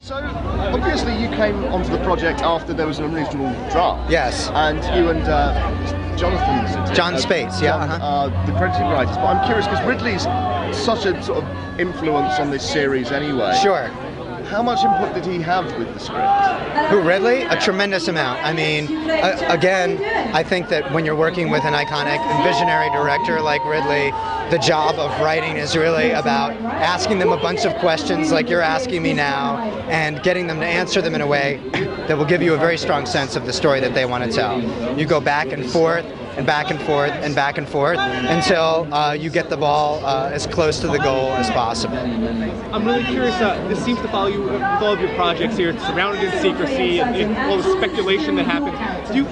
So, obviously you came onto the project after there was an original draft. Yes. And you and John Spates, yeah. The credited writers. But I'm curious, because Ridley's such a sort of influence on this series anyway. Sure. How much input did he have with the script? Who, Ridley? A tremendous amount. I mean, again, I think that when you're working with an iconic and visionary director like Ridley, the job of writing is really about asking them a bunch of questions like you're asking me now and getting them to answer them in a way that will give you a very strong sense of the story that they want to tell. You go back and forth and back and forth and back and forth until you get the ball as close to the goal as possible. I'm really curious, this seems to follow you with all of your projects here. It's surrounded in secrecy and all the speculation that happens.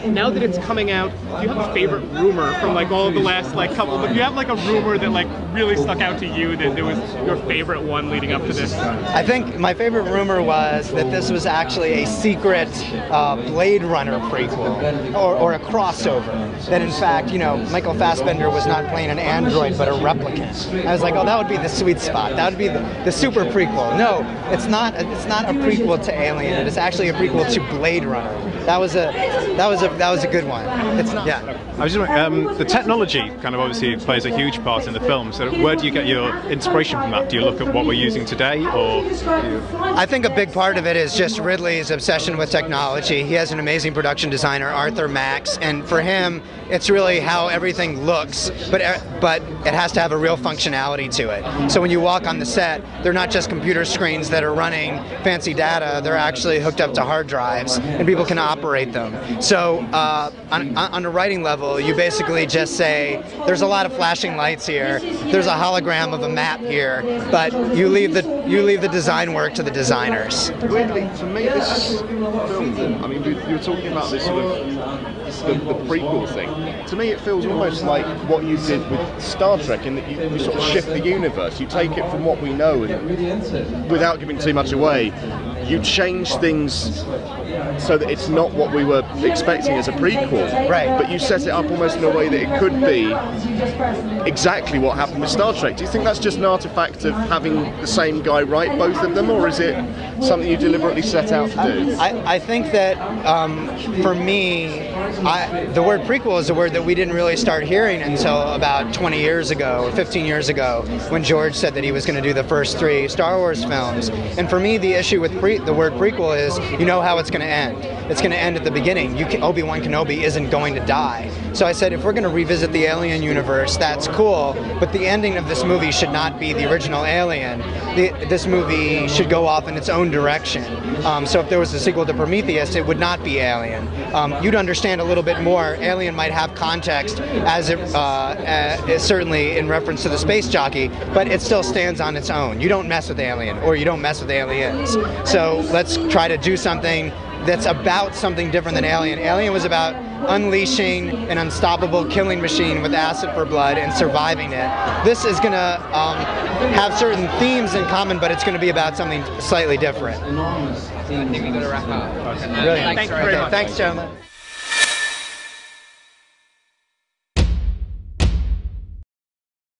Now that it's coming out, do you have a favorite rumor from like all of the last couple, but do you have like a rumor that like really stuck out to you that was your favorite one leading up to this? I think my favorite rumor was that this was actually a secret Blade Runner prequel or a crossover. That in fact, you know, Michael Fassbender was not playing an android but a replicant. I was like, oh, that would be the sweet spot. That would be the super prequel. No, it's not. It's not a prequel to Alien. It is actually a prequel to Blade Runner. That was a good one. It's not. Yeah. I was just wondering, the technology kind of obviously plays a huge part in the film. So where do you get your inspiration from that? Do you look at what we're using today, or? I think a big part of it is just Ridley's obsession with technology. He has an amazing production designer, Arthur Max, and for him, it's really how everything looks, but it has to have a real functionality to it. So when you walk on the set, they're not just computer screens that are running fancy data, they're actually hooked up to hard drives, and people can operate them. So on a writing level, you basically just say, there's a lot of flashing lights here, there's a hologram of a map here, but you leave the design work to the designers. Weirdly, for me, this film, I mean, you were talking about this sort of the prequel thing. To me, it feels almost like what you did with Star Trek, in that you sort of shift the universe. You take it from what we know, and without giving too much away, you change things so that it's not what we were expecting as a prequel. Right. But you set it up almost in a way that it could be exactly what happened with Star Trek. Do you think that's just an artifact of having the same guy write both of them, or is it something you deliberately set out to do? I think that for me, the word prequel is a word that we didn't really start hearing until about 20 years ago, or 15 years ago, when George said that he was going to do the first 3 Star Wars films. And for me, the issue with the word prequel is, you know how it's going to end. It's going to end at the beginning. Obi-Wan Kenobi isn't going to die. So I said, if we're going to revisit the Alien universe, that's cool, but the ending of this movie should not be the original Alien. This movie should go off in its own direction. So if there was a sequel to Prometheus, it would not be Alien. You'd understand a little bit more. Alien might have context, as it certainly in reference to the space jockey, but it still stands on its own. You don't mess with Alien, or you don't mess with aliens. So let's try to do something that's about something different than Alien. Alien was about unleashing an unstoppable killing machine with acid for blood and surviving it. This is going to have certain themes in common, but it's going to be about something slightly different. I think we got to wrap up. Really? Thanks very much. Thanks, gentlemen.